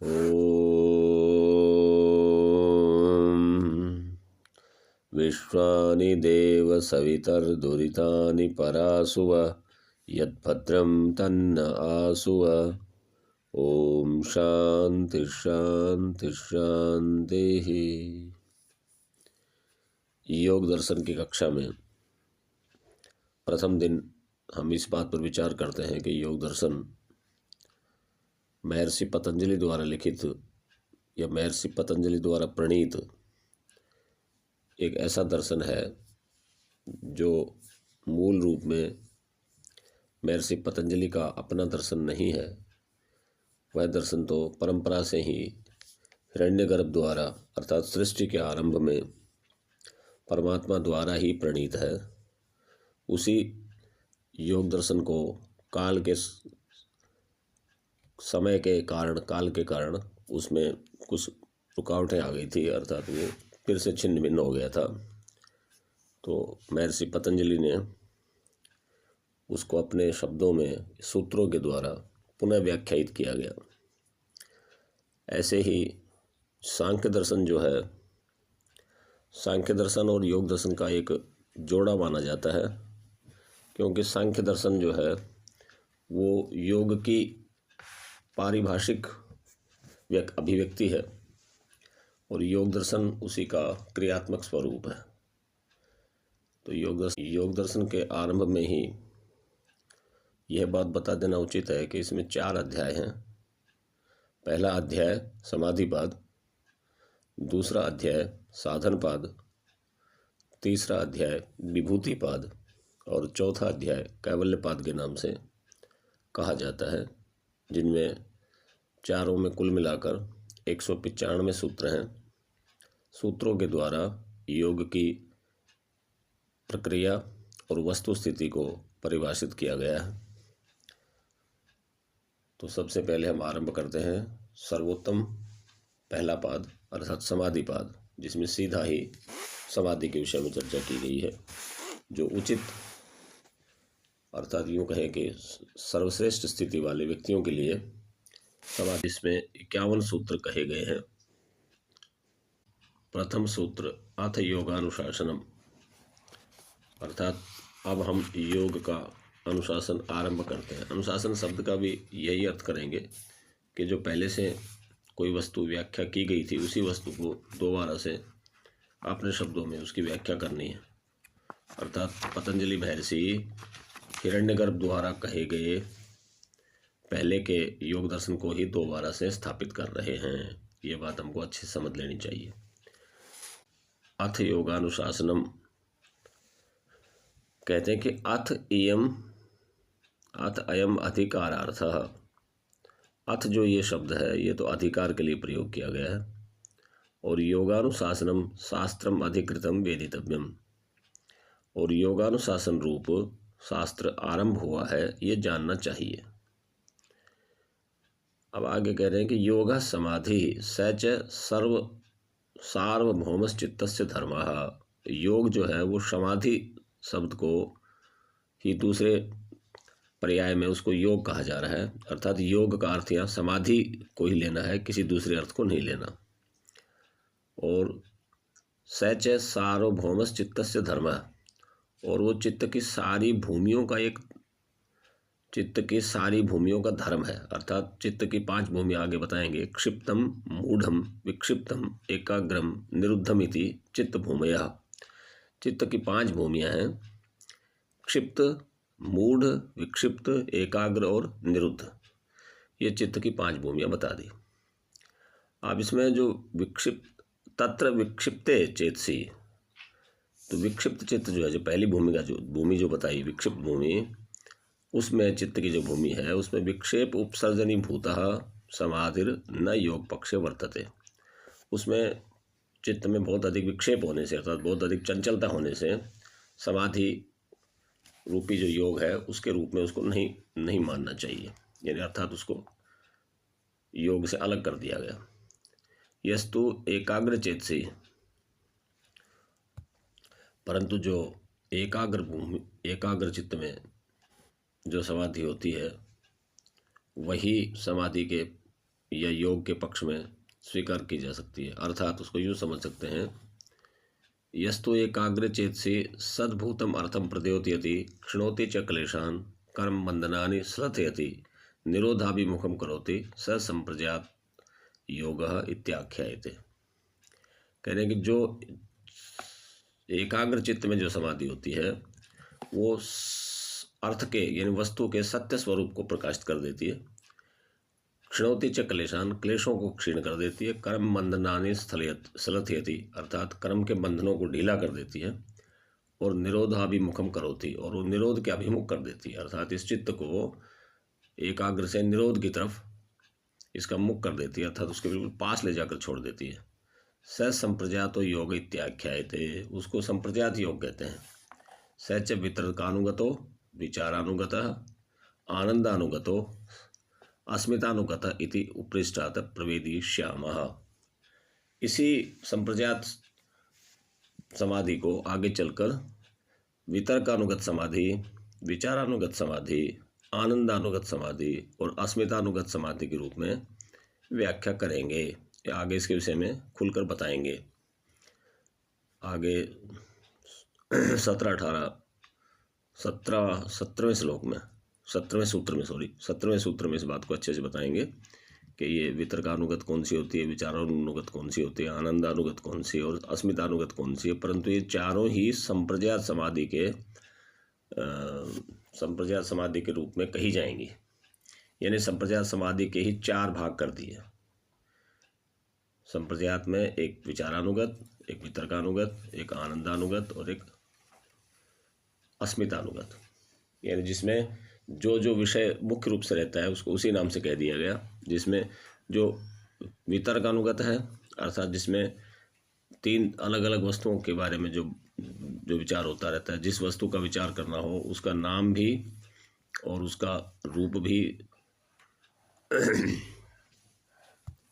ॐ विश्वानि देव सवितर्दुरितानि परासुव यद्भद्रं तन्न आसुव। ओम शांति शांति शांति। योग दर्शन की कक्षा में प्रथम दिन हम इस बात पर विचार करते हैं कि योग दर्शन महर्षि पतंजलि द्वारा लिखित या महर्षि पतंजलि द्वारा प्रणीत एक ऐसा दर्शन है जो मूल रूप में महर्षि पतंजलि का अपना दर्शन नहीं है। वह दर्शन तो परंपरा से ही हिरण्यगर्भ द्वारा अर्थात सृष्टि के आरंभ में परमात्मा द्वारा ही प्रणीत है। उसी योग दर्शन को काल के समय के कारण काल के कारण उसमें कुछ रुकावटें आ गई थी, अर्थात वो फिर से छिन्न भिन्न हो गया था। तो महर्षि पतंजलि ने उसको अपने शब्दों में सूत्रों के द्वारा पुनः व्याख्यायित किया गया। ऐसे ही सांख्य दर्शन जो है, सांख्य दर्शन और योग दर्शन का एक जोड़ा माना जाता है, क्योंकि सांख्य दर्शन जो है वो योग की पारिभाषिक अभिव्यक्ति है और योग दर्शन उसी का क्रियात्मक स्वरूप है। तो योग दर्शन के आरंभ में ही यह बात बता देना उचित है कि इसमें 4 अध्याय हैं। पहला अध्याय समाधिपाद, दूसरा अध्याय साधनपाद, तीसरा अध्याय विभूतिपाद और चौथा अध्याय कैवल्यपाद के नाम से कहा जाता है, जिनमें चारों में कुल मिलाकर 195 सूत्र हैं। सूत्रों के द्वारा योग की प्रक्रिया और वस्तु स्थिति को परिभाषित किया गया है। तो सबसे पहले हम आरंभ करते हैं सर्वोत्तम पहला पाद अर्थात समाधिपाद, जिसमें सीधा ही समाधि के विषय में चर्चा की गई है। जो उचित अर्थात यूँ कहें कि सर्वश्रेष्ठ स्थिति वाले व्यक्तियों के लिए समाधि, इसमें 51 सूत्र कहे गए हैं। प्रथम सूत्र अथ योगानुशासनम, अर्थात अब हम योग का अनुशासन आरंभ करते हैं। अनुशासन शब्द का भी यही अर्थ करेंगे कि जो पहले से कोई वस्तु व्याख्या की गई थी उसी वस्तु को दोबारा से अपने शब्दों में उसकी व्याख्या करनी है। अर्थात पतंजलि महर्षि हिरण्यगर्भ द्वारा कहे गए पहले के योग दर्शन को ही दोबारा से स्थापित कर रहे हैं। ये बात हमको अच्छे से समझ लेनी चाहिए। अथ योगानुशासनम कहते हैं कि अथ अयम अधिकारार्थः। अथ जो ये शब्द है ये तो अधिकार के लिए प्रयोग किया गया है, और योगानुशासनम शास्त्रम अधिकृतम वेदितव्यम, और योगानुशासन रूप शास्त्र आरंभ हुआ है ये जानना चाहिए। अब आगे कह रहे हैं कि योग समाधि सच सर्व सार्वभौमश्चित्तस्य धर्मः। योग जो है वो समाधि शब्द को ही दूसरे पर्याय में उसको योग कहा जा रहा है, अर्थात योग का अर्थ यहाँ समाधि को ही लेना है, किसी दूसरे अर्थ को नहीं लेना। और सच सार्वभौमश्चित्तस्य धर्मः, और वो चित्त की सारी भूमियों का धर्म है। अर्थात चित्त की 5 भूमियाँ आगे बताएंगे। क्षिप्तम मूढ़म विक्षिप्तम एकाग्रम निरुद्धमिति चित्त भूमयः। चित्त की 5 भूमियाँ हैं, क्षिप्त, मूढ़, विक्षिप्त, एकाग्र और निरुद्ध। ये चित्त की 5 भूमियाँ बता दी। अब इसमें जो तत्र विक्षिप्ते चेतसी, तो विक्षिप्त चित्त जो है, जो पहली भूमि जो बताई विक्षिप्त भूमि, उसमें चित्त की जो भूमि है उसमें विक्षेप उपसर्जनी भूतः समाधिर न योग पक्षे वर्तते। उसमें चित्त में बहुत अधिक विक्षेप होने से अर्थात बहुत अधिक चंचलता होने से समाधि रूपी जो योग है उसके रूप में उसको नहीं मानना चाहिए, यानी अर्थात उसको योग से अलग कर दिया गया। यस्तु एकाग्र चेतसी, परंतु जो एकाग्र चित्त में जो समाधि होती है वही समाधि के या योग के पक्ष में स्वीकार की जा सकती है। अर्थात उसको यूँ समझ सकते हैं, यस्तु एकाग्र चेतसि सद्भूतम अर्थम प्रद्योतयति क्षिणोति च क्लेशान कर्म बंधनानि स्लथयति निरोधाभिमुखम करोति स संप्रज्ञात योगः इत्याख्यायते। कह रहे हैं कि जो एकाग्र चित्त में जो समाधि होती है वो अर्थ के यानी वस्तु के सत्य स्वरूप को प्रकाशित कर देती है। क्षिणोति च क्लेशान, क्लेशों को क्षीण कर देती है। कर्म बंधनानि स्लथयति, अर्थात कर्म के बंधनों को ढीला कर देती है। और निरोधाभिमुखम करोति, और वो निरोध के अभिमुख कर देती है, अर्थात इस चित्त को एकाग्र से निरोध की तरफ इसका मुख कर देती है, अर्थात उसके बिल्कुल पास ले जाकर छोड़ देती है। स संप्रज्ञातो योग इत्याख्यायते, उसको संप्रज्ञात योग कहते हैं। स च वितर्कानुगतो विचारानुगतः आनंदानुगतो अस्मितानुगतः इति उपृष्ठात् प्रवेदिष्यामः। इसी संप्रज्ञात समाधि को आगे चलकर वितर्कानुगत समाधि, विचारानुगत समाधि, आनंदानुगत समाधि और अस्मितानुगत समाधि के रूप में व्याख्या करेंगे, या आगे इसके विषय में खुलकर बताएंगे। आगे 17वें श्लोक में, 17वें सूत्र में इस बात को अच्छे से बताएंगे कि ये वितर्कानुगत कौन सी होती है, विचारानुगत कौन सी होती है, आनंदानुगत कौन सी और अस्मितानुगत कौन सी है। परंतु ये चारों ही संप्रज्ञात समाधि के रूप में कही जाएंगी। यानी संप्रज्ञात समाधि के ही 4 भाग कर दिए। संप्रज्ञात में एक विचारानुगत, एक वितर्कानुगत, एक आनंदानुगत और एक अस्मितानुगत, यानी जिसमें जो जो विषय मुख्य रूप से रहता है उसको उसी नाम से कह दिया गया। जिसमें जो वितर्कानुगत है, अर्थात जिसमें 3 अलग अलग वस्तुओं के बारे में जो विचार होता रहता है, जिस वस्तु का विचार करना हो उसका नाम भी और उसका रूप भी,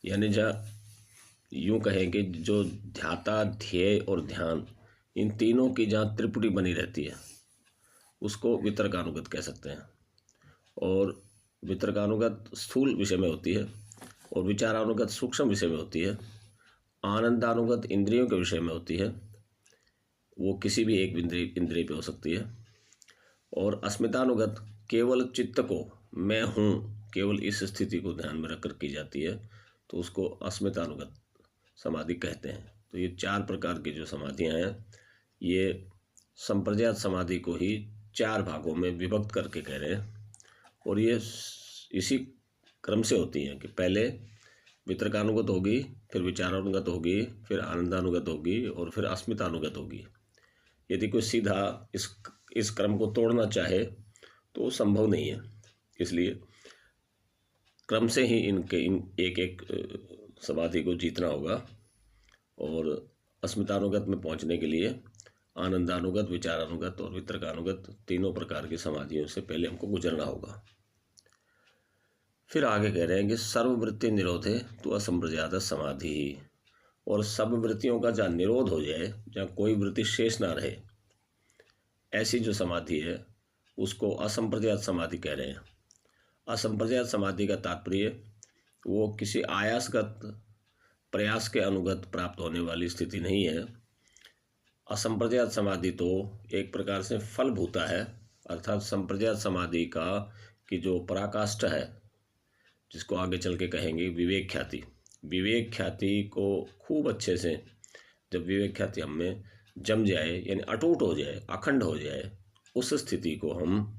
यानी यूँ कहें कि जो ध्याता, ध्येय और ध्यान, इन तीनों की जहाँ त्रिपुटी बनी रहती है उसको वितर्कानुगत कह सकते हैं। और वितर्कानुगत स्थूल विषय में होती है और विचारानुगत सूक्ष्म विषय में होती है। आनंदानुगत इंद्रियों के विषय में होती है, वो किसी भी एक इंद्रिय पे हो सकती है। और अस्मितानुगत केवल चित्त को, मैं हूँ, केवल इस स्थिति को ध्यान में रखकर की जाती है, तो उसको अस्मितानुगत समाधि कहते हैं। तो ये 4 प्रकार की जो समाधियाँ हैं, ये संप्रज्ञात समाधि को ही 4 भागों में विभक्त करके कह रहे हैं। और ये इसी क्रम से होती हैं कि पहले वितर्कानुगत होगी, फिर विचारानुगत होगी, फिर आनंदानुगत होगी और फिर अस्मितानुगत होगी। यदि कोई सीधा इस क्रम को तोड़ना चाहे तो संभव नहीं है, इसलिए क्रम से ही इन एक एक समाधि को जीतना होगा। और अस्मितानुगत में पहुंचने के लिए आनंदानुगत, विचारानुगत और वितर्कानुगत तीनों प्रकार की समाधियों से पहले हमको गुजरना होगा। फिर आगे कह रहे हैं कि सर्ववृत्ति निरोधे तो असंप्रज्ञात समाधि, और सब वृत्तियों का जहाँ निरोध हो जाए, जहाँ कोई वृत्ति शेष ना रहे, ऐसी जो समाधि है उसको असंप्रज्ञात समाधि कह रहे हैं। असंप्रज्ञात समाधि का तात्पर्य वो किसी आयासगत प्रयास के अनुगत प्राप्त होने वाली स्थिति नहीं है। असंप्रज्ञात समाधि तो एक प्रकार से फलभूता है, अर्थात संप्रज्ञात समाधि का कि जो पराकाष्ठा है, जिसको आगे चल के कहेंगे विवेक ख्याति, विवेक ख्याति को खूब अच्छे से जब विवेक ख्याति हम में जम जाए, यानी अटूट हो जाए, अखंड हो जाए, उस स्थिति को हम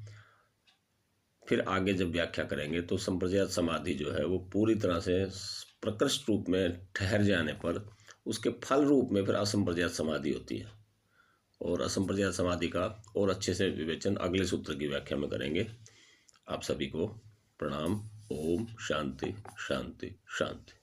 फिर आगे जब व्याख्या करेंगे तो संप्रज्ञात समाधि जो है वो पूरी तरह से प्रकृष्ट रूप में ठहर जाने पर उसके फल रूप में फिर असंप्रज्ञात समाधि होती है। और असंप्रज्ञात समाधि का और अच्छे से विवेचन अगले सूत्र की व्याख्या में करेंगे। आप सभी को प्रणाम। ओम शांति शांति शांति।